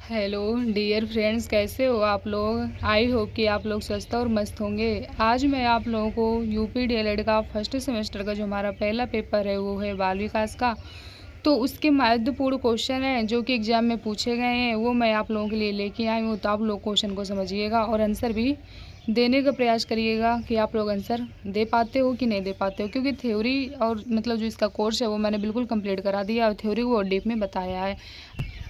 Hello dear friends, कैसे हो आप लोग। आई होप कि आप लोग स्वस्थ और मस्त होंगे। आज मैं आप लोगों को यूपी डीएलएड का फर्स्ट सेमेस्टर का जो हमारा पहला पेपर है वो है बाल विकास का। तो उसके महत्वपूर्ण क्वेश्चन हैं जो कि एग्जाम में पूछे गए हैं, वो मैं आप लोगों के लिए लेके आई हूँ। तो आप लोग क्वेश्चन को समझिएगा और आंसर भी देने का प्रयास करिएगा कि आप लोग आंसर दे पाते हो कि नहीं दे पाते हो, क्योंकि थ्योरी और मतलब जो इसका कोर्स है वो मैंने बिल्कुल कंप्लीट करा दिया और थ्योरी को डीप में बताया है।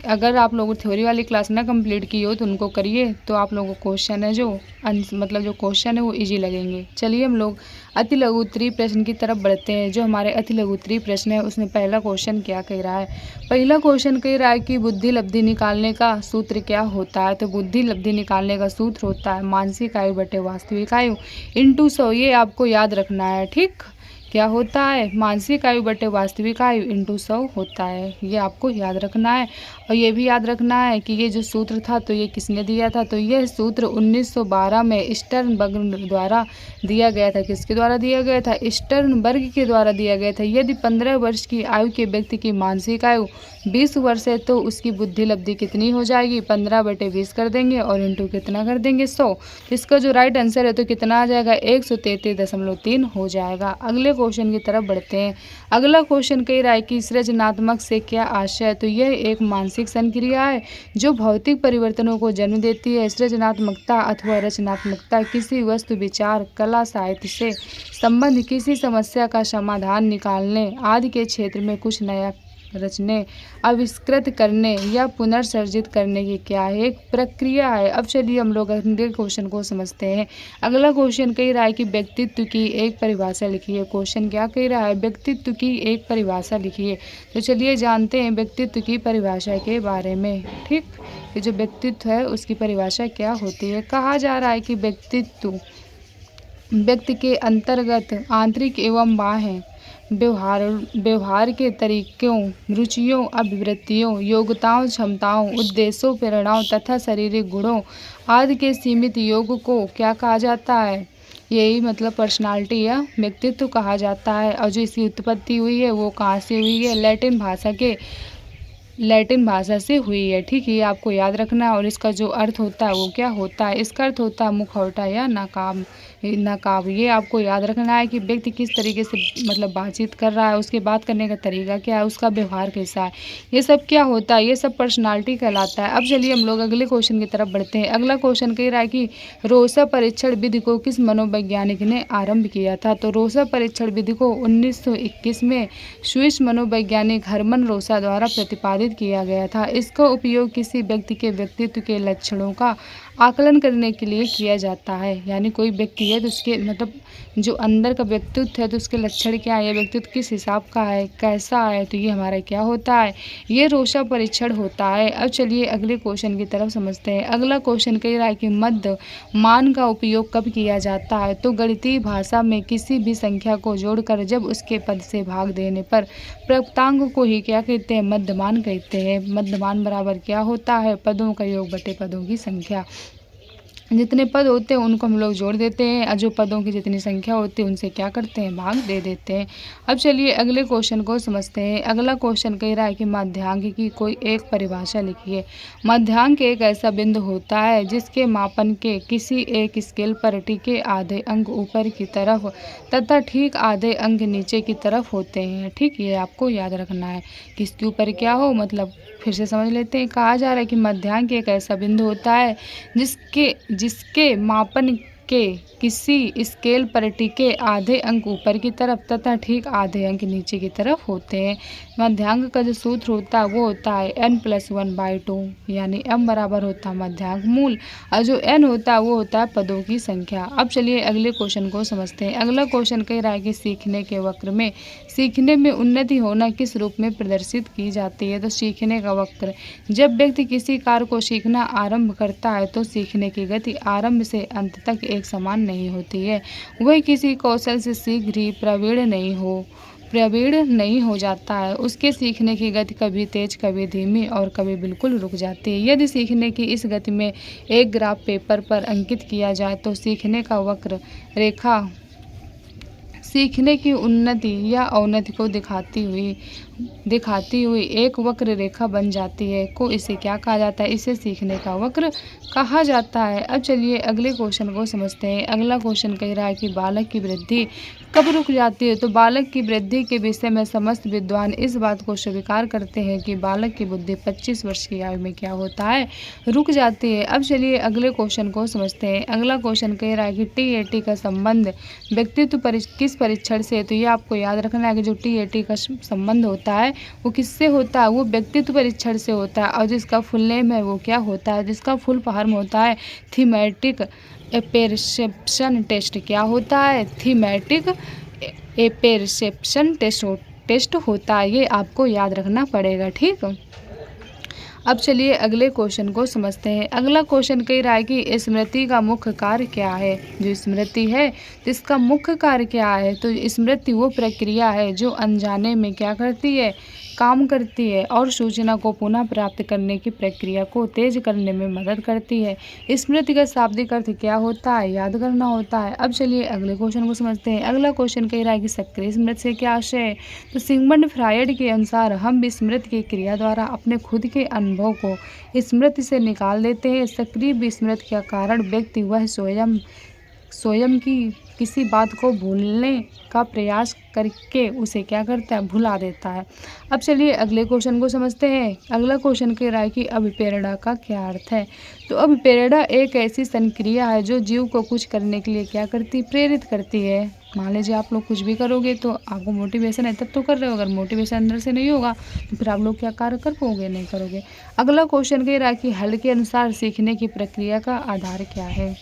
अगर आप लोग थ्योरी वाली क्लास ना कंप्लीट की हो तो उनको करिए, तो आप लोगों को क्वेश्चन है जो मतलब जो क्वेश्चन है वो इजी लगेंगे। चलिए हम लोग अति लघु उत्तरीय प्रश्न की तरफ बढ़ते हैं। जो हमारे अति लघु उत्तरीय प्रश्न है उसमें पहला क्वेश्चन क्या कह रहा है। पहला क्वेश्चन कह रहा है कि बुद्धि लब्धि निकालने का सूत्र क्या होता है। तो बुद्धि लब्धि निकालने का सूत्र होता है मानसिक आयु बटे वास्तविक आयु इंटू 100। ये आपको याद रखना है। ठीक, क्या होता है, मानसिक आयु बटे वास्तविक आयु इंटू 100 होता है। ये आपको याद रखना है। और ये भी याद रखना है कि ये जो सूत्र था तो ये किसने दिया था। तो यह सूत्र 1912 में स्टर्नबर्ग द्वारा दिया गया था। किसके द्वारा दिया गया था? स्टर्नबर्ग के द्वारा दिया गया था। यदि 15 वर्ष की आयु के व्यक्ति की मानसिक आयु 20 वर्ष है तो उसकी बुद्धि लब्धि कितनी हो जाएगी? 15 बटे 20 कर देंगे और इंटू कितना कर देंगे? 100। इसका जो राइट आंसर है तो कितना आ जाएगा? 133.3 हो जाएगा। अगले क्वेश्चन की तरफ बढ़ते हैं। अगला क्वेश्चन कह रहा है कि सृजनात्मक से क्या आशय है। तो यह एक मानसिक संक्रिया है जो भौतिक परिवर्तनों को जन्म देती है। सृजनात्मकता अथवा रचनात्मकता किसी वस्तु, विचार, कला, साहित्य से संबंध, किसी समस्या का समाधान निकालने आदि के क्षेत्र में कुछ नया रचने, आविष्कृत करने या पुनर्सर्जित करने की क्या है? एक प्रक्रिया है। अब चलिए हम लोग अगले क्वेश्चन को समझते हैं। अगला क्वेश्चन कह रहा है कि व्यक्तित्व की एक परिभाषा लिखिए। क्वेश्चन क्या कह रहा है? व्यक्तित्व की एक परिभाषा लिखिए। तो चलिए जानते हैं व्यक्तित्व की परिभाषा के बारे में। ठीक, कि जो व्यक्तित्व है उसकी परिभाषा क्या होती है। कहा जा रहा है कि व्यक्तित्व व्यक्ति के अंतर्गत आंतरिक एवं बाह्य व्यवहार के तरीकों, रुचियों, अभिवृत्तियों, योग्यताओं, क्षमताओं, उद्देश्यों, प्रेरणाओं तथा शारीरिक गुणों आदि के सीमित योग को क्या कहा जाता है? यही मतलब पर्सनालिटी या व्यक्तित्व कहा जाता है। और जो इसकी उत्पत्ति हुई है वो कहाँ से हुई है? लैटिन भाषा से हुई है। ठीक है, ये आपको याद रखना है। और इसका जो अर्थ होता है वो क्या होता है? इसका अर्थ होता है मुखौटा या नकाब। ये आपको याद रखना है कि व्यक्ति किस तरीके से मतलब बातचीत कर रहा है, उसके बात करने का तरीका क्या है, उसका व्यवहार कैसा है, ये सब क्या होता है, ये सब पर्सनालिटी कहलाता है। अब चलिए हम लोग अगले क्वेश्चन की तरफ बढ़ते हैं। अगला क्वेश्चन कह रहा है कि रोसा परीक्षण विधि को किस मनोवैज्ञानिक ने आरंभ किया था। तो रोसा परीक्षण विधि को 1921 में स्विस मनोवैज्ञानिक हरमन रोसा द्वारा प्रतिपादित किया गया था। इसका उपयोग किसी व्यक्ति के व्यक्तित्व के लक्षणों का आकलन करने के लिए किया जाता है। यानी कोई व्यक्ति है तो उसके मतलब जो अंदर का व्यक्तित्व है तो उसके लक्षण क्या है, व्यक्तित्व किस हिसाब का है, कैसा है, तो ये हमारा क्या होता है? ये रोसा परीक्षण होता है। अब चलिए अगले क्वेश्चन की तरफ समझते हैं। अगला क्वेश्चन कह रहा है कि मध्य मान का उपयोग कब किया जाता है। तो गणितीय भाषा में किसी भी संख्या को जोड़कर जब उसके पद से भाग देने पर प्राप्तांक को ही क्या कहते हैं? मध्यमान कहते हैं। मध्यमान बराबर क्या होता है? पदों का योग बटे पदों की संख्या। जितने पद होते हैं उनको हम लोग जोड़ देते हैं और जो पदों की जितनी संख्या होती है उनसे क्या करते हैं? भाग दे देते हैं। अब चलिए अगले क्वेश्चन को समझते हैं। अगला क्वेश्चन कह रहा है कि मध्यांक की कोई एक परिभाषा लिखिए। मध्यांक एक ऐसा बिंदु होता है जिसके मापन के किसी एक स्केल पर टिके आधे अंक ऊपर की तरफ तथा ठीक आधे अंक नीचे की तरफ होते हैं। ठीक, ये आपको याद रखना है। किसके ऊपर क्या हो, मतलब फिर से समझ लेते हैं। कहा जा रहा है कि मध्यांक एक ऐसा बिंदु होता है जिसके मापन के किसी स्केल पर टिके आधे अंक ऊपर की तरफ तथा ठीक आधे अंक नीचे की तरफ होते हैं। मध्यांक का जो सूत्र होता है वो होता है n+1/2, यानी m बराबर होता है मध्यांक मूल और जो n होता है वो होता है पदों की संख्या। अब चलिए अगले क्वेश्चन को समझते हैं। अगला क्वेश्चन कह रहा है कि सीखने के वक्र में सीखने में उन्नति होना किस रूप में प्रदर्शित की जाती है। तो सीखने का वक्र, जब व्यक्ति किसी कार्य को सीखना आरंभ करता है तो सीखने की गति आरंभ से अंत तक एक समान नहीं होती है। वह किसी कौशल से शीघ्र ही प्रवीण नहीं हो जाता है। उसके सीखने की गति कभी तेज, कभी धीमी और कभी बिल्कुल रुक जाती है। यदि सीखने की इस गति में एक ग्राफ पेपर पर अंकित किया जाए तो सीखने का वक्र रेखा सीखने की उन्नति या अवनति को दिखाती हुई एक वक्र रेखा बन जाती है को इसे क्या कहा जाता है? इसे सीखने का वक्र कहा जाता है। अब चलिए अगले क्वेश्चन को समझते हैं। अगला क्वेश्चन कह रहा है कि बालक की वृद्धि कब रुक जाती है? तो बालक की वृद्धि के विषय में समस्त विद्वान इस बात को स्वीकार करते हैं कि बालक की बुद्धि 25 वर्ष की आयु में क्या होता है? रुक जाती है। अब चलिए अगले क्वेश्चन को समझते हैं। अगला क्वेश्चन कह रहा है कि TAT का संबंध व्यक्तित्व किस परीक्षण से? तो ये आपको याद रखना है कि जो TAT का संबंध होता है वो किससे होता है? वो व्यक्तित्व परीक्षण से होता है। और जिसका फुल नेम है वो क्या होता है? जिसका फुल फॉर्म होता है थीमेटिक एपेरसेप्शन टेस्ट। क्या होता है? थीमेटिक एपेरसेप्शन टेस्ट होता है। ये आपको याद रखना पड़ेगा, ठीक। अब चलिए अगले क्वेश्चन को समझते हैं। अगला क्वेश्चन कह रहा है कि स्मृति का मुख्य कार्य क्या है? जो स्मृति है तो इसका मुख्य कार्य क्या है? तो स्मृति वो प्रक्रिया है जो अनजाने में क्या करती है? काम करती है और सूचना को पुनः प्राप्त करने की प्रक्रिया को तेज करने में मदद करती है। स्मृति का शाब्दिक अर्थ क्या होता है? याद करना होता है। अब चलिए अगले क्वेश्चन को समझते हैं। अगला क्वेश्चन कह रहा है कि सक्रिय स्मृति से क्या आशय है? तो सिगमंड फ्रायड के अनुसार हम भी स्मृति की क्रिया द्वारा अपने खुद के अनुभव को स्मृति से निकाल देते हैं। सक्रिय विस्मृति का कारण व्यक्ति वह स्वयं की किसी बात को भूलने का प्रयास करके उसे क्या करता है? भुला देता है। अब चलिए अगले क्वेश्चन को समझते हैं। अगला क्वेश्चन कह रहा है कि अभिप्रेरणा का क्या अर्थ है? तो अभिप्रेरणा एक ऐसी संक्रिया है जो जीव को कुछ करने के लिए क्या करती? प्रेरित करती है। मान लीजिए आप लोग कुछ भी करोगे तो आपको मोटिवेशन है तब तो कर रहे हो। अगर मोटिवेशन अंदर से नहीं होगा तो फिर आप लोग क्या कार्य कर पाओगे? नहीं करोगे। अगला क्वेश्चन कह रहा है कि हल के अनुसार सीखने की प्रक्रिया का आधार क्या है?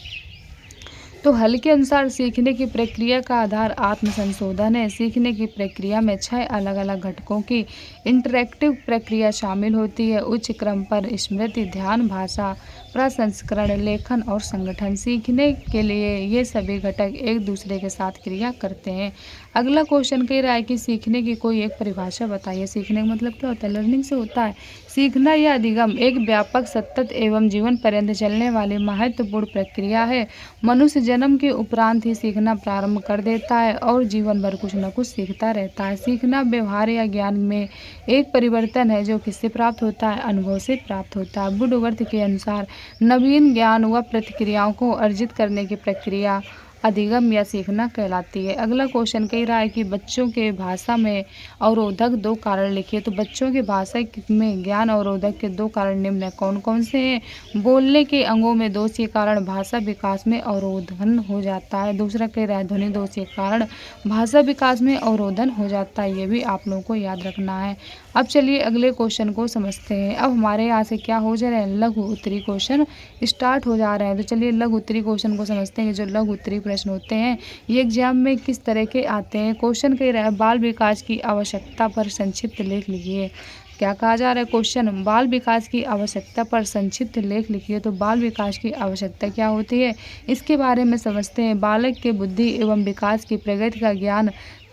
तो हल के अनुसार सीखने की प्रक्रिया का आधार आत्म संशोधन है। सीखने की प्रक्रिया में 6 अलग अलग घटकों की इंटरैक्टिव प्रक्रिया शामिल होती है। उच्च क्रम पर स्मृति, ध्यान, भाषा प्रसंस्करण, लेखन और संगठन। सीखने के लिए ये सभी घटक एक दूसरे के साथ क्रिया करते हैं। अगला क्वेश्चन कह रहा है कि सीखने की कोई एक परिभाषा बताइए। सीखने का मतलब क्या होता है? लर्निंग से होता है। सीखना या अधिगम एक व्यापक, सतत एवं जीवन पर्यंत चलने वाली महत्वपूर्ण प्रक्रिया है। मनुष्य जन्म के उपरांत ही सीखना प्रारंभ कर देता है और जीवन भर कुछ न कुछ सीखता रहता है। सीखना व्यवहार या ज्ञान में एक परिवर्तन है जो किससे प्राप्त होता है? अनुभव से प्राप्त होता है। वुडवर्थ के अनुसार नवीन ज्ञान व प्रतिक्रियाओं को अर्जित करने की प्रक्रिया अधिगम या सीखना कहलाती है। अगला क्वेश्चन कह रहा है कि बच्चों के भाषा में अवरोधक 2 कारण लिखिए। तो बच्चों की भाषा में ज्ञान अवरोधक के 2 कारण निम्न कौन कौन से हैं? बोलने के अंगों में दोष के कारण भाषा विकास में अवरोधन हो जाता है। दूसरा कह रहा है ध्वनि दोष के कारण भाषा विकास में अवरोधन हो जाता है। ये भी आप लोगों को याद रखना है। अब चलिए अगले क्वेश्चन को समझते हैं। अब हमारे यहाँ से क्या हो जा रहे हैं? लघु उत्तरी क्वेश्चन स्टार्ट हो जा रहे हैं। तो चलिए लघु उत्तरी क्वेश्चन को समझते हैं। जो लघु उत्तरी प्रश्न होते हैं ये एग्जाम में किस तरह के आते हैं? क्वेश्चन कह रहा है बाल विकास की आवश्यकता पर संक्षिप्त लेख लिखिए। क्या कहा जा रहा है? क्वेश्चन बाल विकास की आवश्यकता पर संक्षिप्त लेख लिखिए। तो बाल विकास की आवश्यकता क्या होती है इसके बारे में समझते हैं। बालक के बुद्धि एवं विकास की प्रगति का ज्ञान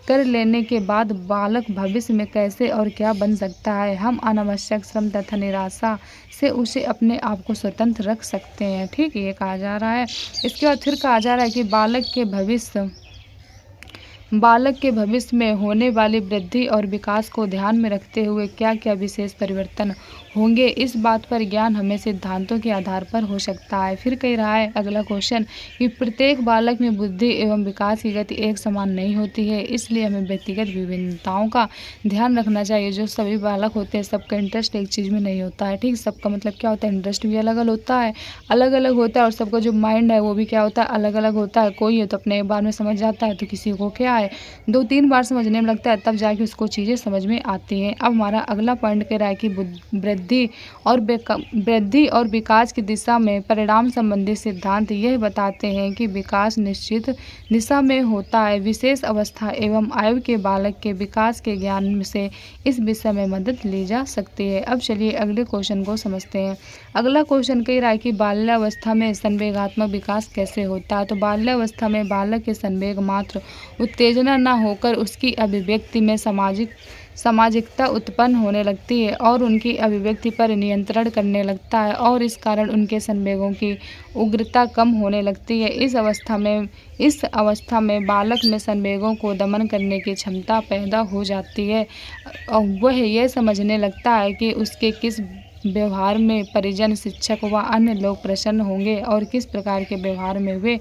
कर लेने के बाद बालक भविष्य में कैसे और क्या बन सकता है? हम अनावश्यक श्रम तथा निराशा से उसे अपने आप को स्वतंत्र रख सकते हैं। ठीक, ये कहा जा रहा है। इसके बाद फिर कहा जा रहा है कि बालक के भविष्य में होने वाली वृद्धि और विकास को ध्यान में रखते हुए क्या क्या विशेष परिवर्तन होंगे? इस बात पर ज्ञान हमें सिद्धांतों के आधार पर हो सकता है। फिर कह रहा है अगला क्वेश्चन कि प्रत्येक बालक में बुद्धि एवं विकास की गति एक समान नहीं होती है, इसलिए हमें व्यक्तिगत विभिन्नताओं का ध्यान रखना चाहिए। जो सभी बालक होते हैं सबका इंटरेस्ट एक चीज़ में नहीं होता है। ठीक, सबका मतलब क्या होता है? इंटरेस्ट भी अलग अलग होता है, और सबका जो माइंड है वो भी क्या होता है? अलग अलग होता है। कोई है तो अपने एक बार में समझ जाता है तो किसी को क्या है 2-3 बार समझने में लगता है, तब जाके उसको चीज़ें समझ में आती हैं। अब हमारा अगला पॉइंट कह रहा है कि वृद्धि और विकास की दिशा में परिणाम संबंधी सिद्धांत यह बताते हैं कि विकास निश्चित दिशा में होता है। विशेष अवस्था एवं आयु के बालक के विकास के ज्ञान से इस विषय में मदद ली जा सकती है। अब चलिए अगले क्वेश्चन को समझते हैं। अगला क्वेश्चन कह रहा है कि बाल्यावस्था में संवेगात्मक विकास कैसे होता है? तो बाल्यावस्था में बालक के संवेग मात्र उत्तेजना न होकर उसकी अभिव्यक्ति में सामाजिकता उत्पन्न होने लगती है और उनकी अभिव्यक्ति पर नियंत्रण करने लगता है और इस कारण उनके संवेगों की उग्रता कम होने लगती है। इस अवस्था में बालक में संवेगों को दमन करने की क्षमता पैदा हो जाती है और वह यह समझने लगता है कि उसके किस व्यवहार में परिजन, शिक्षक व अन्य लोग प्रसन्न होंगे और किस प्रकार के व्यवहार में वे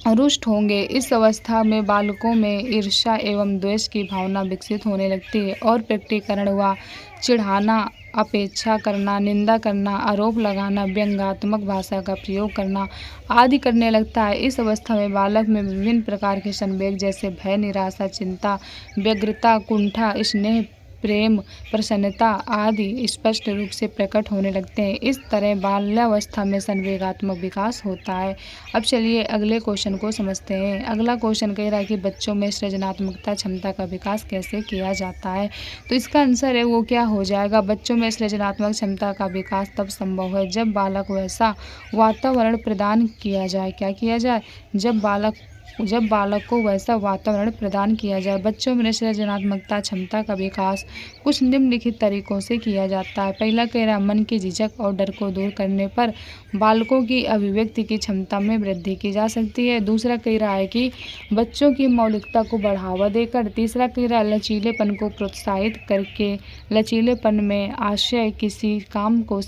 रुष्ट होंगे। इस अवस्था में बालकों में ईर्ष्या एवं द्वेष की भावना विकसित होने लगती है और प्रकटीकरण व चिढ़ाना, अपेक्षा करना, निंदा करना, आरोप लगाना, व्यंग्यात्मक भाषा का प्रयोग करना आदि करने लगता है। इस अवस्था में बालक में विभिन्न प्रकार के संवेग जैसे भय, निराशा, चिंता, व्यग्रता, कुंठा, स्नेह, प्रेम, प्रसन्नता आदि स्पष्ट रूप से प्रकट होने लगते हैं। इस तरह बाल्यावस्था में संवेगात्मक विकास होता है। अब चलिए अगले क्वेश्चन को समझते हैं। अगला क्वेश्चन कह रहा है कि बच्चों में सृजनात्मकता क्षमता का विकास कैसे किया जाता है। तो इसका आंसर है वो क्या हो जाएगा, बच्चों में सृजनात्मक क्षमता का विकास तब संभव है जब बालक वैसा वातावरण प्रदान किया जाए। क्या किया जाए? जब बालक को वैसा वातावरण प्रदान किया जाए। बच्चों में सृजनात्मकता क्षमता का विकास कुछ निम्नलिखित तरीकों से किया जाता है। पहला कह रहा है मन की झिझक और डर को दूर करने पर बालकों की अभिव्यक्ति की क्षमता में वृद्धि की जा सकती है। दूसरा कह रहा है कि बच्चों की मौलिकता को बढ़ावा देकर। तीसरा कह रहा है लचीलेपन को प्रोत्साहित करके। लचीलेपन में आशय किसी काम को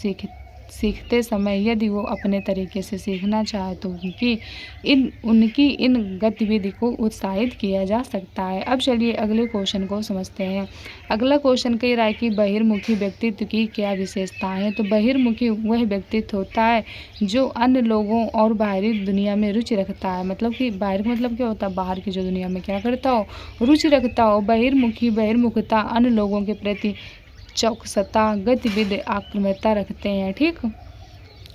सीखते समय यदि वो अपने तरीके से सीखना चाहे तो उनकी इन गतिविधि को उत्साहित किया जा सकता है। अब चलिए अगले क्वेश्चन को समझते हैं। अगला क्वेश्चन कह रहा है कि बहिर्मुखी व्यक्तित्व की क्या विशेषताएं हैं। तो बहिर्मुखी वह व्यक्तित्व होता है जो अन्य लोगों और बाहरी दुनिया में रुचि रखता है। मतलब कि बाहर मतलब क्या होता है, बाहर की जो दुनिया में क्या करता हो, रुचि रखता हो। बहिर्मुखता अन्य लोगों के प्रति चौकसता, गतिविधि, आक्रामकता रखते हैं। ठीक,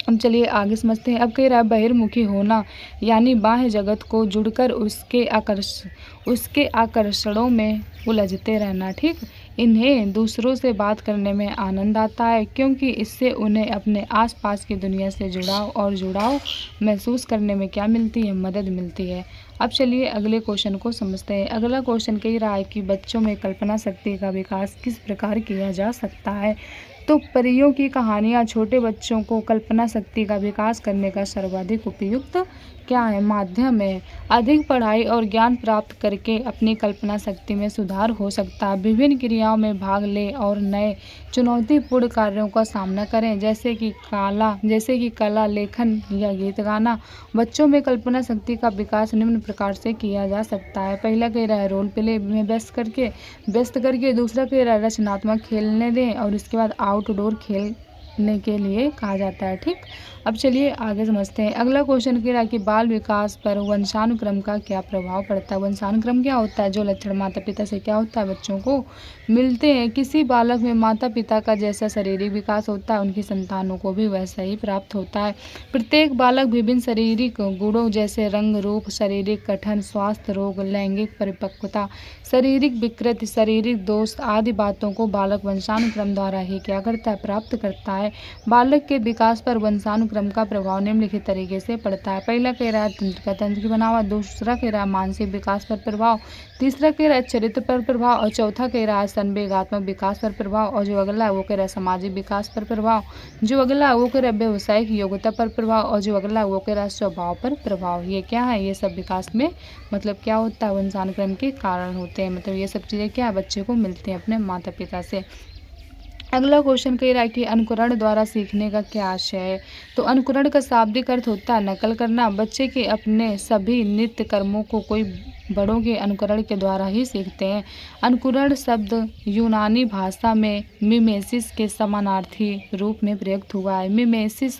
अब चलिए आगे समझते हैं। अब कह रहा है बहिर्मुखी होना यानी बाह्य जगत को जुड़कर उसके आकर्षणों में उलझते रहना। ठीक, इन्हें दूसरों से बात करने में आनंद आता है क्योंकि इससे उन्हें अपने आसपास की दुनिया से जुड़ाव महसूस करने में क्या मिलती है, मदद मिलती है। अब चलिए अगले क्वेश्चन को समझते हैं। अगला क्वेश्चन कह रहा है कि बच्चों में कल्पना शक्ति का विकास किस प्रकार किया जा सकता है। तो परियों की कहानियाँ छोटे बच्चों को कल्पना शक्ति का विकास करने का सर्वाधिक उपयुक्त क्या है, माध्यम है। अधिक पढ़ाई और ज्ञान प्राप्त करके अपनी कल्पना शक्ति में सुधार हो सकता है। विभिन्न क्रियाओं में भाग लें और नए चुनौतीपूर्ण कार्यों का सामना करें जैसे कि कला, लेखन या गीत गाना। बच्चों में कल्पना शक्ति का विकास निम्न प्रकार से किया जा सकता है। पहला कह रहा है रोल प्ले में व्यस्त करके। दूसरा कह रहा है रचनात्मक खेलने दें और इसके बाद आउटडोर खेलने के लिए कहा जाता है। ठीक, अब चलिए आगे समझते हैं। अगला क्वेश्चन कह रहा है कि बाल विकास पर वंशानुक्रम का क्या प्रभाव पड़ता है। वंशानुक्रम क्या होता है, जो लक्षण माता पिता से क्या होता है बच्चों को मिलते हैं। किसी बालक में माता पिता का जैसा शारीरिक विकास होता है उनकी संतानों को भी वैसा ही प्राप्त होता है। प्रत्येक बालक विभिन्न शारीरिक गुणों जैसे रंग, रूप, शारीरिक गठन, स्वास्थ्य, रोग, लैंगिक परिपक्वता, शारीरिक विकृति, शारीरिक दोष आदि बातों को बालक वंशानुक्रम द्वारा ही क्या करता है, प्राप्त करता है। बालक के विकास पर वंशानुक्रम का प्रभाव निम्नलिखित तरीके से पड़ता है। पहला कह रहा है तंत्र की बनावट। दूसरा कह रहा है मानसिक विकास पर प्रभाव। तीसरा कह रहा है चरित्र पर प्रभाव और चौथा कह रहा है संवेगात्मक विकास पर प्रभाव। और जो अगला है वो कह रहा है सामाजिक विकास पर प्रभाव। जो अगला है वो कह रहा है व्यावसायिक योग्यता पर प्रभाव। और जो अगला है वो कह रहा है स्वभाव पर प्रभाव। ये क्या है, ये सब विकास में मतलब क्या होता है, वंशानुक्रम के कारण होते हैं। मतलब ये सब चीज़ें क्या बच्चे को मिलते हैं अपने माता पिता से। अगला क्वेश्चन कह रहा है कि अनुकरण द्वारा सीखने का क्या आशय है। तो अनुकरण का शाब्दिक अर्थ होता है नकल करना। बच्चे के अपने सभी नित्य कर्मों को कोई बड़ों के अनुकरण के द्वारा ही सीखते हैं। अनुकरण शब्द यूनानी भाषा में मिमेसिस के समानार्थी रूप में प्रयुक्त हुआ है। मिमेसिस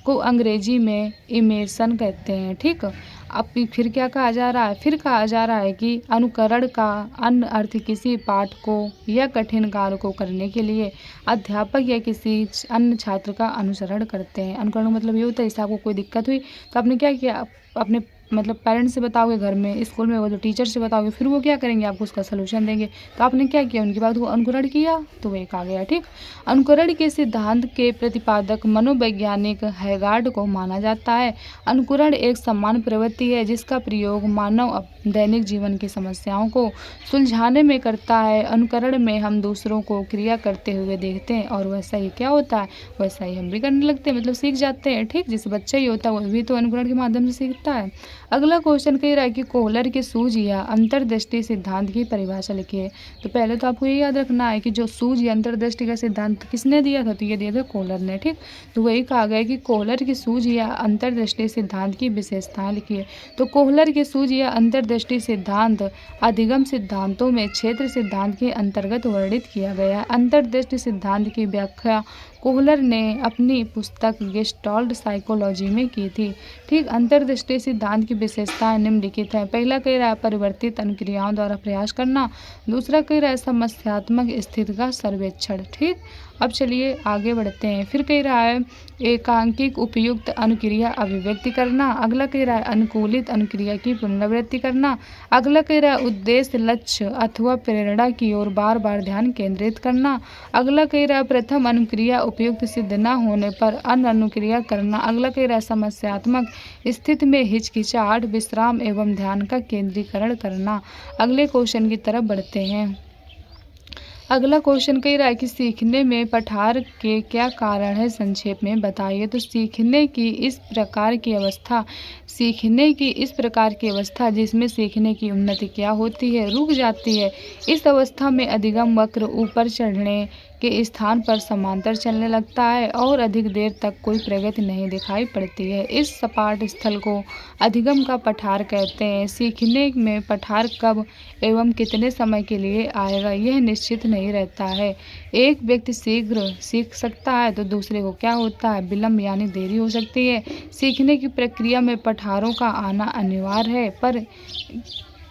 को अंग्रेजी में इमेशन कहते हैं। ठीक, अब फिर क्या कहा जा रहा है, फिर कहा जा रहा है कि अनुकरण का अन्य अर्थ किसी पाठ को या कठिन कार्य को करने के लिए अध्यापक या किसी अन्य छात्र का अनुसरण करते हैं। अनुकरण मतलब ये होता है जैसे आपको कोई दिक्कत हुई तो आपने क्या किया, अपने मतलब पेरेंट्स से बताओगे, घर में स्कूल में वो जो टीचर से बताओगे, फिर वो क्या करेंगे, आपको उसका सलूशन देंगे। तो आपने क्या किया, उनकी बात को अनुकरण किया, तो वो एक आ गया। ठीक, अनुकरण के सिद्धांत के प्रतिपादक मनोवैज्ञानिक हैगार्ड को माना जाता है। अनुकरण एक समान प्रवृत्ति है जिसका प्रयोग मानव दैनिक जीवन की समस्याओं को सुलझाने में करता है। अनुकरण में हम दूसरों को क्रिया करते हुए देखते हैं और वैसा ही क्या होता है, वैसा ही हम भी करने लगते हैं, मतलब सीख जाते हैं। ठीक, जैसे बच्चा ही होता है वो भी तो अनुकरण के माध्यम से सीखता है। अगला क्वेश्चन कह रहा है कि कोहलर की सूझ या अंतर्दृष्टि सिद्धांत की परिभाषा लिखिए। तो पहले तो आपको ये याद रखना है कि जो सूझ या अंतर्दृष्टि का सिद्धांत किसने दिया था, तो ये दिया था कोहलर ने। ठीक, तो वही कहा गया कि कोहलर की सूझ या अंतर्दृष्टि सिद्धांत की विशेषताएं लिखिए। तो कोहलर की सूझ या अंतर्दृष्टि सिद्धांत अधिगम सिद्धांतों में क्षेत्र सिद्धांत के अंतर्गत वर्णित किया गया है। अंतर्दृष्टि सिद्धांत की व्याख्या कोहलर ने अपनी पुस्तक गेस्टाल्ट साइकोलॉजी में की थी। ठीक, अंतर्दृष्टि सिद्धांत की विशेषताएं निम्नलिखित हैं। पहला कह रहा है परिवर्तित अनुक्रियाओं द्वारा प्रयास करना। दूसरा कह रहा है समस्यात्मक स्थिति का सर्वेक्षण। ठीक, अब चलिए आगे बढ़ते हैं। फिर कह रहा है एकांकिक उपयुक्त अनुक्रिया अभिव्यक्ति करना। अगला कह रहा है अनुकूलित अनुक्रिया की पुनरावृत्ति करना। अगला कह रहा है उद्देश्य, लक्ष्य अथवा प्रेरणा की ओर बार बार ध्यान केंद्रित करना। अगला कह रहा है प्रथम अनुक्रिया उपयुक्त सिद्ध न होने पर अन्य अनुक्रिया करना। अगला कह रहा है समस्यात्मक स्थिति में हिचकिचाहट, विश्राम एवं ध्यान का केंद्रीकरण करना। अगले क्वेश्चन की तरफ बढ़ते हैं। अगला क्वेश्चन कह रहा है कि सीखने में पठार के क्या कारण है, संक्षेप में बताइए। तो सीखने की इस प्रकार की अवस्था जिसमें सीखने की उन्नति क्या होती है, रुक जाती है। इस अवस्था में अधिगम वक्र ऊपर चढ़ने के स्थान पर समांतर चलने लगता है और अधिक देर तक कोई प्रगति नहीं दिखाई पड़ती है। इस सपाट स्थल को अधिगम का पठार कहते हैं। सीखने में पठार कब एवं कितने समय के लिए आएगा, यह निश्चित नहीं रहता है। एक व्यक्ति शीघ्र सीख सकता है तो दूसरे को क्या होता है, विलंब यानी देरी हो सकती है। सीखने की प्रक्रिया में पठारों का आना अनिवार्य है, पर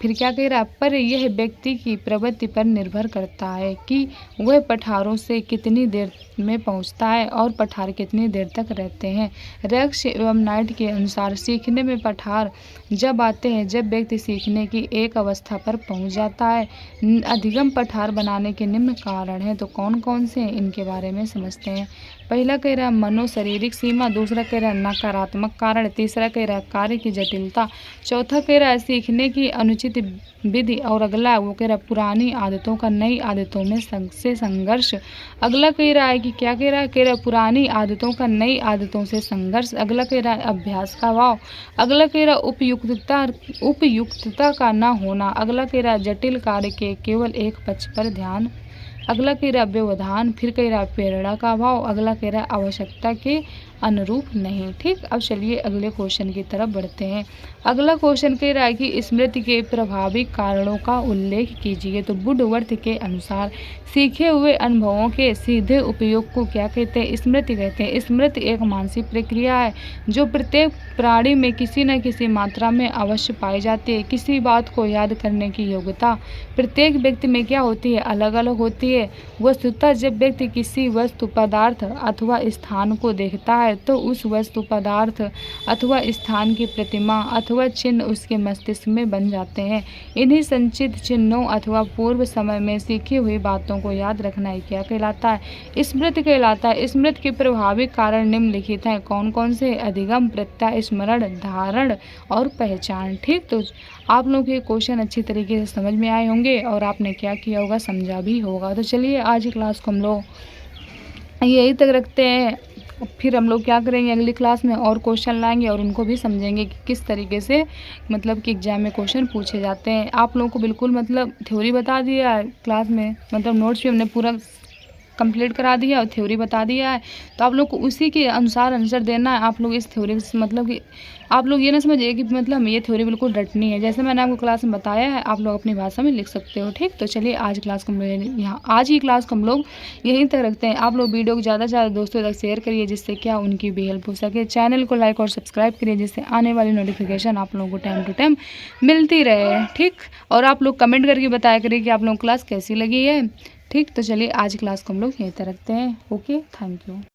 फिर क्या कह रहा है, पर यह व्यक्ति की प्रवृत्ति पर निर्भर करता है कि वह पठारों से कितनी देर में पहुंचता है और पठार कितनी देर तक रहते हैं। रैक्स एवं नाइट के अनुसार सीखने में पठार जब आते हैं जब व्यक्ति सीखने की एक अवस्था पर पहुंच जाता है। अधिगम पठार बनाने के निम्न कारण हैं, तो कौन कौन से हैं इनके बारे में समझते हैं। पहला कह रहा है मनोशारीरिक सीमा, दूसरा कह रहा है नकारात्मक कारण, तीसरा कह रहा है कार्य की जटिलता, चौथा कह रहा है सीखने की अनुचित विधि और अगला वो कह रहा है पुरानी आदतों का नई आदतों में से संघर्ष। अगला कह रहा है कि क्या कह रहा है पुरानी आदतों का नई आदतों से संघर्ष। अगला कह रहा है अभ्यास का अभाव। अगला कह रहा है उपयुक्तता का न होना। अगला कह रहा है जटिल कार्य के केवल एक पक्ष पर ध्यान। अगला कह रहा है व्यवधान। फिर कह रहा है प्रेरणा का अभाव। अगला कह रहा है आवश्यकता के अनुरूप नहीं। ठीक, अब चलिए अगले क्वेश्चन की तरफ बढ़ते हैं। अगला क्वेश्चन कह रहा है कि स्मृति के प्रभावी कारणों का उल्लेख कीजिए। तो वुडवर्थ के अनुसार सीखे हुए अनुभवों के सीधे उपयोग को क्या कहते हैं, स्मृति कहते हैं। स्मृति एक मानसिक प्रक्रिया है जो प्रत्येक प्राणी में किसी न किसी मात्रा में अवश्य पाई जाती है। किसी बात को याद करने की योग्यता प्रत्येक व्यक्ति में क्या होती है, अलग अलग होती है। वस्तुतः जब व्यक्ति किसी वस्तु, पदार्थ अथवा स्थान को देखता है तो उस वस्तु, पदार्थ अथवा स्थान की प्रतिमा अथवा चिन्ह उसके मस्तिष्क में बन जाते हैं। इन्हीं संचित चिन्हों अथवा पूर्व समय में सीखी हुई बातों को याद रखना ही क्या कहलाता है, स्मृति कहलाता है। स्मृति के प्रभावी कारण निम्नलिखित हैं। कौन कौन से, अधिगम, प्रत्यय, स्मरण, धारण और पहचान। ठीक, तो आप लोगों के क्वेश्चन अच्छी तरीके से समझ में आए होंगे और आपने क्या किया होगा, समझा भी होगा। तो चलिए आज की क्लास को हम लोग यही तक रखते हैं। फिर हम लोग क्या करेंगे, अगली क्लास में और क्वेश्चन लाएंगे और उनको भी समझेंगे कि किस तरीके से मतलब कि एग्जाम में क्वेश्चन पूछे जाते हैं। आप लोगों को बिल्कुल मतलब थ्योरी बता दिया है क्लास में, मतलब नोट्स भी हमने पूरा कंप्लीट करा दिया और थ्योरी बता दिया है। तो आप लोग को उसी के अनुसार आंसर देना है। आप लोग इस थ्योरी से मतलब कि आप लोग ये ना समझिए कि मतलब ये थ्योरी बिल्कुल रटनी है। जैसे मैंने आपको क्लास में बताया है आप लोग अपनी भाषा में लिख सकते हो। ठीक, तो चलिए आज की क्लास को हम लोग यहीं तक रखते हैं। आप लोग वीडियो को ज़्यादा से ज़्यादा दोस्तों तक शेयर करिए जिससे क्या उनकी भी हेल्प हो सके। चैनल को लाइक और सब्सक्राइब करिए जिससे आने वाली नोटिफिकेशन आप लोगों को टाइम टू टाइम मिलती रहे। ठीक, और आप लोग कमेंट करके बताया करिए कि आप लोगों को क्लास कैसी लगी है। ठीक, तो चलिए आज क्लास को हम लोग यहीं तक रखते हैं। Okay, thank you.